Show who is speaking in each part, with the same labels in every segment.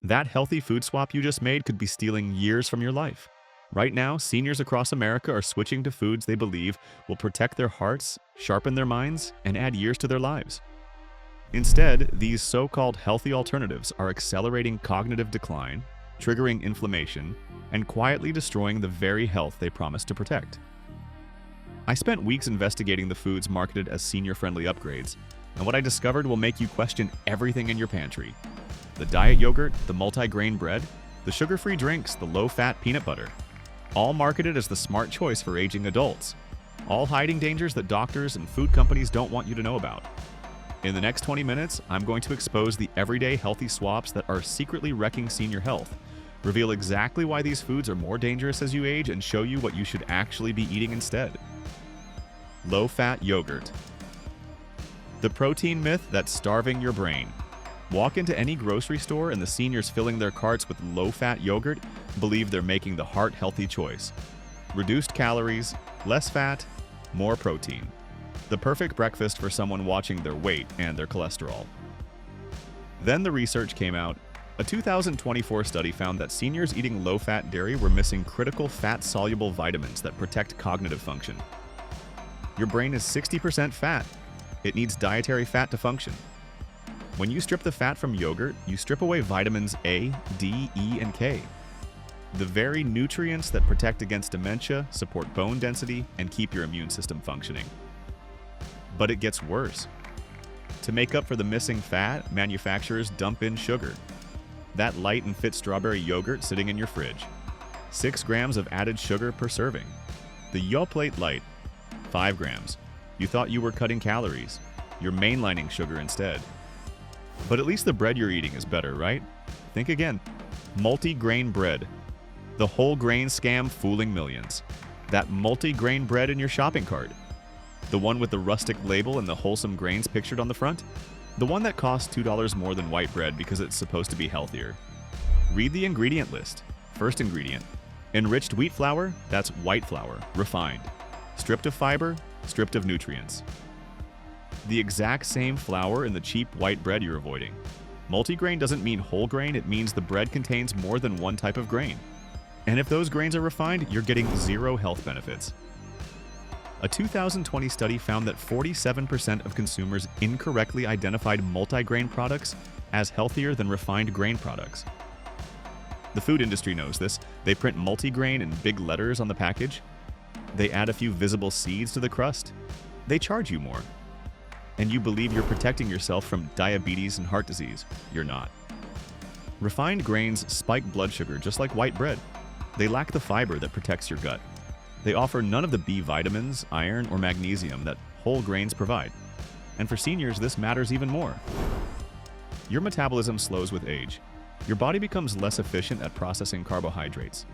Speaker 1: That healthy food swap you just made could be stealing years from your life. Right now, seniors across America are switching to foods they believe will protect their hearts, sharpen their minds, and add years to their lives. Instead, these so-called healthy alternatives are accelerating cognitive decline, triggering inflammation, and quietly destroying the very health they promise to protect. I spent weeks investigating the foods marketed as senior-friendly upgrades, and what I discovered will make you question everything in your pantry. The diet yogurt, the multigrain bread, the sugar-free drinks, the low-fat peanut butter. All marketed as the smart choice for aging adults. All hiding dangers that doctors and food companies don't want you to know about. In the next 20 minutes, I'm going to expose the everyday healthy swaps that are secretly wrecking senior health, reveal exactly why these foods are more dangerous as you age, and show you what you should actually be eating instead. Low-fat yogurt. The protein myth that's starving your brain. Walk into any grocery store and the seniors filling their carts with low-fat yogurt believe they're making the heart-healthy choice. Reduced calories, less fat, more protein. The perfect breakfast for someone watching their weight and their cholesterol. Then the research came out. A 2024 study found that seniors eating low-fat dairy were missing critical fat-soluble vitamins that protect cognitive function. Your brain is 60% fat. It needs dietary fat to function. When you strip the fat from yogurt, you strip away vitamins A, D, E, and K. The very nutrients that protect against dementia, support bone density, and keep your immune system functioning. But it gets worse. To make up for the missing fat, manufacturers dump in sugar. That light and fit strawberry yogurt sitting in your fridge. 6 grams of added sugar per serving. The Yoplait Light, 5 grams. You thought you were cutting calories. You're mainlining sugar instead. But at least the bread you're eating is better, right? Think again. Multigrain bread. The whole grain scam fooling millions. That multigrain bread in your shopping cart. The one with the rustic label and the wholesome grains pictured on the front? The one that costs $2 more than white bread because it's supposed to be healthier. Read the ingredient list. First ingredient. Enriched wheat flour, that's white flour, refined. Stripped of fiber, stripped of nutrients. The exact same flour in the cheap white bread you're avoiding. Multigrain doesn't mean whole grain, it means the bread contains more than one type of grain. And if those grains are refined, you're getting 0 health benefits. A 2020 study found that 47% of consumers incorrectly identified multigrain products as healthier than refined grain products. The food industry knows this. They print multigrain in big letters on the package. They add a few visible seeds to the crust. They charge you more. And you believe you're protecting yourself from diabetes and heart disease. You're not. Refined grains spike blood sugar just like white bread. They lack the fiber that protects your gut. They offer none of the B vitamins, iron, or magnesium that whole grains provide. And for seniors, this matters even more. Your metabolism slows with age. Your body becomes less efficient at processing carbohydrates.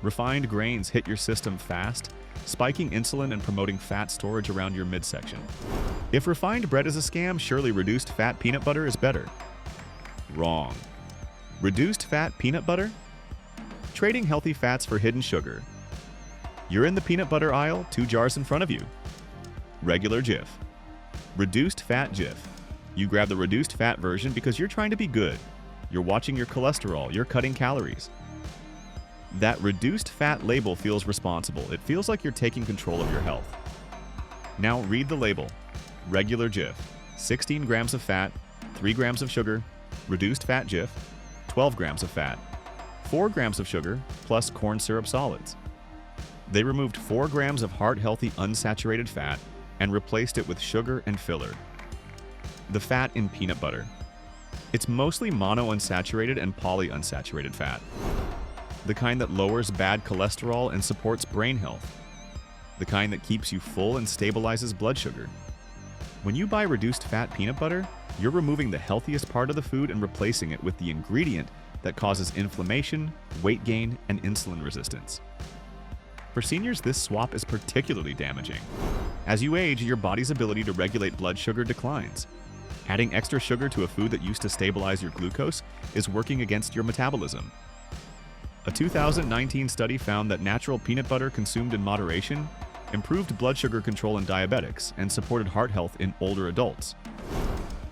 Speaker 1: Refined grains hit your system fast, spiking insulin and promoting fat storage around your midsection. If refined bread is a scam, surely reduced fat peanut butter is better. Wrong. Reduced fat peanut butter? Trading healthy fats for hidden sugar. You're in the peanut butter aisle, 2 jars in front of you. Regular Jif. Reduced fat Jif. You grab the reduced fat version because you're trying to be good. You're watching your cholesterol, you're cutting calories. That reduced fat label feels responsible. It feels like you're taking control of your health. Now read the label. Regular Jif. 16 grams of fat, 3 grams of sugar. Reduced fat Jif. 12 grams of fat. 4 grams of sugar, plus corn syrup solids. They removed 4 grams of heart-healthy unsaturated fat and replaced it with sugar and filler. The fat in peanut butter. It's mostly monounsaturated and polyunsaturated fat. The kind that lowers bad cholesterol and supports brain health. The kind that keeps you full and stabilizes blood sugar. When you buy reduced fat peanut butter, you're removing the healthiest part of the food and replacing it with the ingredient that causes inflammation, weight gain, and insulin resistance. For seniors, this swap is particularly damaging. As you age, your body's ability to regulate blood sugar declines. Adding extra sugar to a food that used to stabilize your glucose is working against your metabolism. A 2019 study found that natural peanut butter consumed in moderation improved blood sugar control in diabetics and supported heart health in older adults.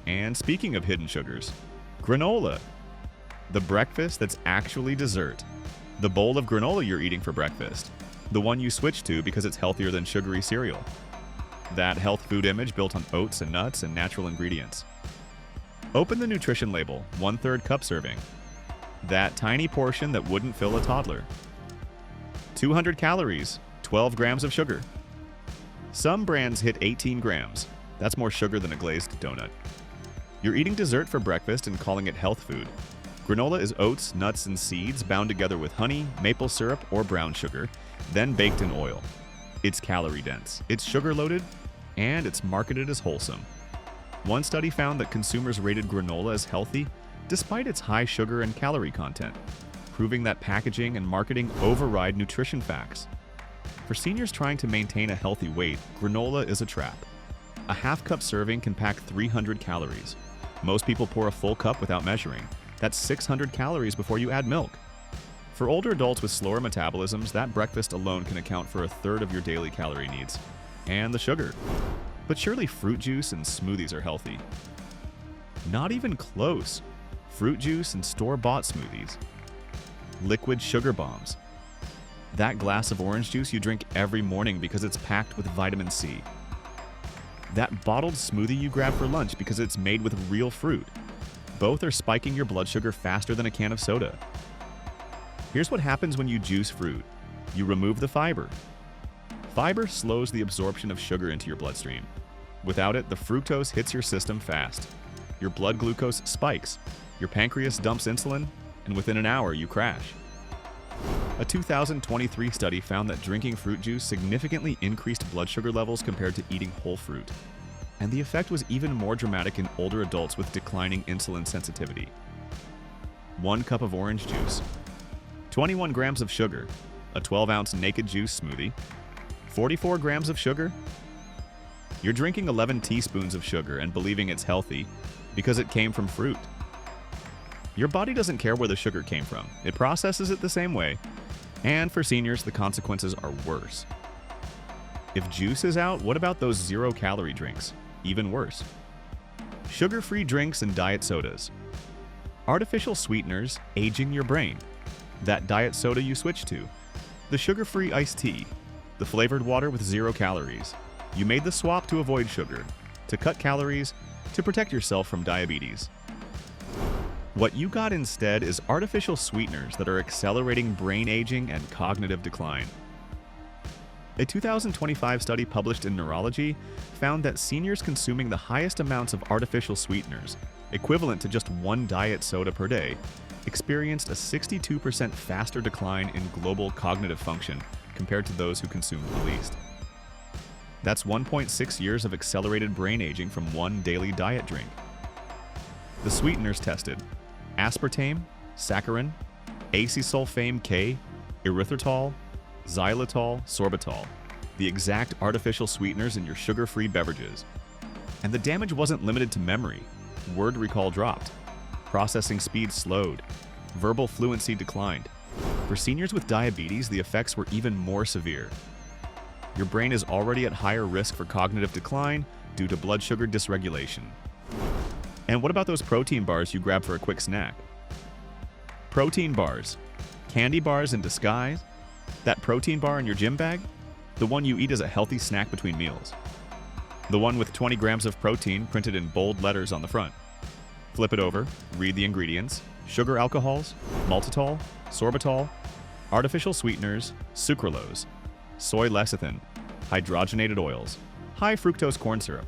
Speaker 1: And speaking of hidden sugars, granola. The breakfast that's actually dessert. The bowl of granola you're eating for breakfast. The one you switch to because it's healthier than sugary cereal. That health food image built on oats and nuts and natural ingredients. Open the nutrition label, 1/3 cup serving. That tiny portion that wouldn't fill a toddler. 200 calories, 12 grams of sugar. Some brands hit 18 grams. That's more sugar than a glazed donut. You're eating dessert for breakfast and calling it health food. Granola is oats, nuts, and seeds bound together with honey, maple syrup, or brown sugar, then baked in oil. It's calorie dense, it's sugar loaded, and it's marketed as wholesome. One study found that consumers rated granola as healthy despite its high sugar and calorie content, proving that packaging and marketing override nutrition facts. For seniors trying to maintain a healthy weight, granola is a trap. A half-cup serving can pack 300 calories. Most people pour a full cup without measuring. That's 600 calories before you add milk. For older adults with slower metabolisms, that breakfast alone can account for 1/3 of your daily calorie needs. And the sugar. But surely fruit juice and smoothies are healthy. Not even close. Fruit juice and store-bought smoothies. Liquid sugar bombs. That glass of orange juice you drink every morning because it's packed with vitamin C. That bottled smoothie you grab for lunch because it's made with real fruit. Both are spiking your blood sugar faster than a can of soda. Here's what happens when you juice fruit. You remove the fiber. Fiber slows the absorption of sugar into your bloodstream. Without it, the fructose hits your system fast. Your blood glucose spikes. Your pancreas dumps insulin, and within an hour, you crash. A 2023 study found that drinking fruit juice significantly increased blood sugar levels compared to eating whole fruit. And the effect was even more dramatic in older adults with declining insulin sensitivity. 1 cup of orange juice. 21 grams of sugar. A 12-ounce naked juice smoothie. 44 grams of sugar. You're drinking 11 teaspoons of sugar and believing it's healthy because it came from fruit. Your body doesn't care where the sugar came from. It processes it the same way. And for seniors, the consequences are worse. If juice is out, what about those zero-calorie drinks? Even worse. Sugar-free drinks and diet sodas. Artificial sweeteners aging your brain. That diet soda you switch to. The sugar-free iced tea. The flavored water with 0 calories. You made the swap to avoid sugar, to cut calories, to protect yourself from diabetes. What you got instead is artificial sweeteners that are accelerating brain aging and cognitive decline. A 2025 study published in Neurology found that seniors consuming the highest amounts of artificial sweeteners, equivalent to just 1 diet soda per day, experienced a 62% faster decline in global cognitive function compared to those who consumed the least. That's 1.6 years of accelerated brain aging from 1 daily diet drink. The sweeteners tested: aspartame, saccharin, acetylsulfame K, erythritol, xylitol, sorbitol, the exact artificial sweeteners in your sugar-free beverages. And the damage wasn't limited to memory. Word recall dropped. Processing speed slowed. Verbal fluency declined. For seniors with diabetes, the effects were even more severe. Your brain is already at higher risk for cognitive decline due to blood sugar dysregulation. And what about those protein bars you grab for a quick snack? Protein bars. Candy bars in disguise? That protein bar in your gym bag? The one you eat as a healthy snack between meals. The one with 20 grams of protein printed in bold letters on the front. Flip it over, read the ingredients: sugar alcohols, maltitol, sorbitol, artificial sweeteners, sucralose, soy lecithin, hydrogenated oils, high fructose corn syrup,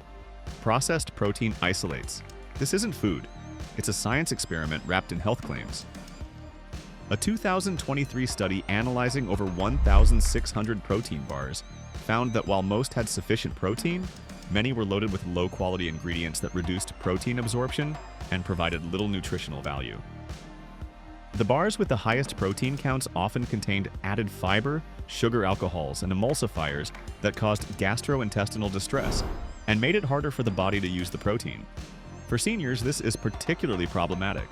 Speaker 1: processed protein isolates. This isn't food. It's a science experiment wrapped in health claims. A 2023 study analyzing over 1,600 protein bars found that while most had sufficient protein, many were loaded with low-quality ingredients that reduced protein absorption and provided little nutritional value. The bars with the highest protein counts often contained added fiber, sugar alcohols, and emulsifiers that caused gastrointestinal distress and made it harder for the body to use the protein. For seniors, this is particularly problematic.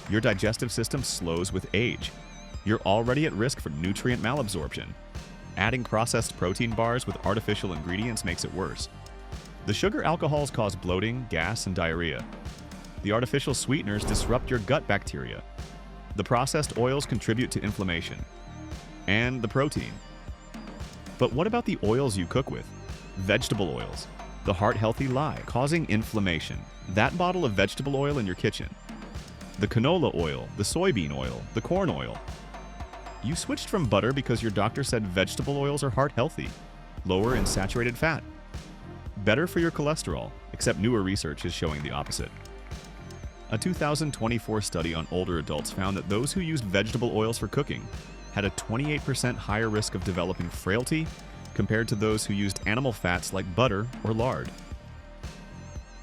Speaker 1: Your digestive system slows with age. You're already at risk for nutrient malabsorption. Adding processed protein bars with artificial ingredients makes it worse. The sugar alcohols cause bloating, gas, and diarrhea. The artificial sweeteners disrupt your gut bacteria. The processed oils contribute to inflammation. And the protein. But what about the oils you cook with? Vegetable oils. The heart-healthy lie, causing inflammation. That bottle of vegetable oil in your kitchen. The canola oil, the soybean oil, the corn oil. You switched from butter because your doctor said vegetable oils are heart-healthy, lower in saturated fat. Better for your cholesterol, except newer research is showing the opposite. A 2024 study on older adults found that those who used vegetable oils for cooking had a 28% higher risk of developing frailty compared to those who used animal fats like butter or lard.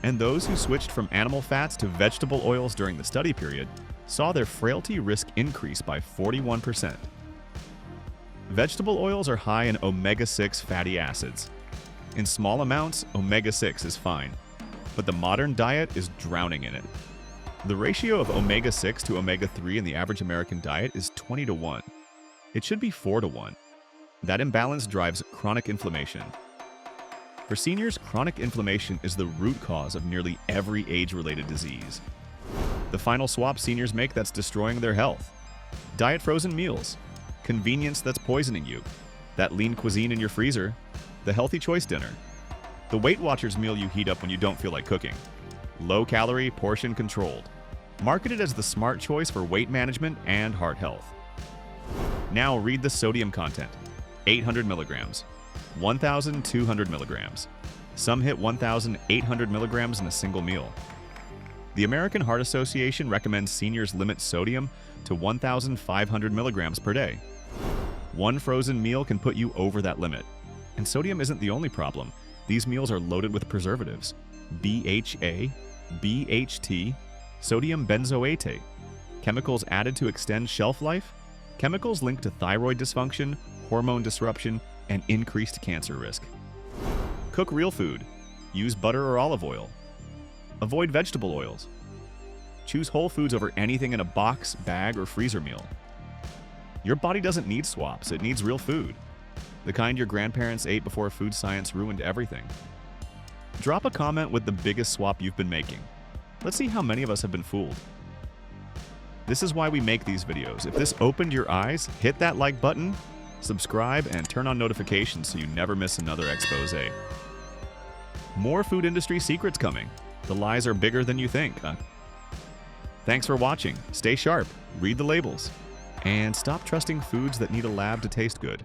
Speaker 1: And those who switched from animal fats to vegetable oils during the study period saw their frailty risk increase by 41%. Vegetable oils are high in omega-6 fatty acids. In small amounts, omega-6 is fine, but the modern diet is drowning in it. The ratio of omega-6 to omega-3 in the average American diet is 20:1. It should be 4:1. That imbalance drives chronic inflammation. For seniors, chronic inflammation is the root cause of nearly every age-related disease. The final swap seniors make that's destroying their health. Diet frozen meals. Convenience that's poisoning you. That lean cuisine in your freezer. The healthy choice dinner. The Weight Watchers meal you heat up when you don't feel like cooking. Low-calorie, portion-controlled. Marketed as the smart choice for weight management and heart health. Now read the sodium content. 800 milligrams. 1,200 milligrams. Some hit 1,800 milligrams in a single meal. The American Heart Association recommends seniors limit sodium to 1,500 milligrams per day. One frozen meal can put you over that limit. And sodium isn't the only problem. These meals are loaded with preservatives. BHA, BHT, sodium benzoate, chemicals added to extend shelf life, chemicals linked to thyroid dysfunction, hormone disruption, and increased cancer risk. Cook real food. Use butter or olive oil. Avoid vegetable oils. Choose whole foods over anything in a box, bag, or freezer meal. Your body doesn't need swaps, it needs real food. The kind your grandparents ate before food science ruined everything. Drop a comment with the biggest swap you've been making. Let's see how many of us have been fooled. This is why we make these videos. If this opened your eyes, hit that like button, subscribe, and turn on notifications so you never miss another expose. More food industry secrets coming. The lies are bigger than you think. Thanks for watching. Stay sharp, read the labels, and stop trusting foods that need a lab to taste good.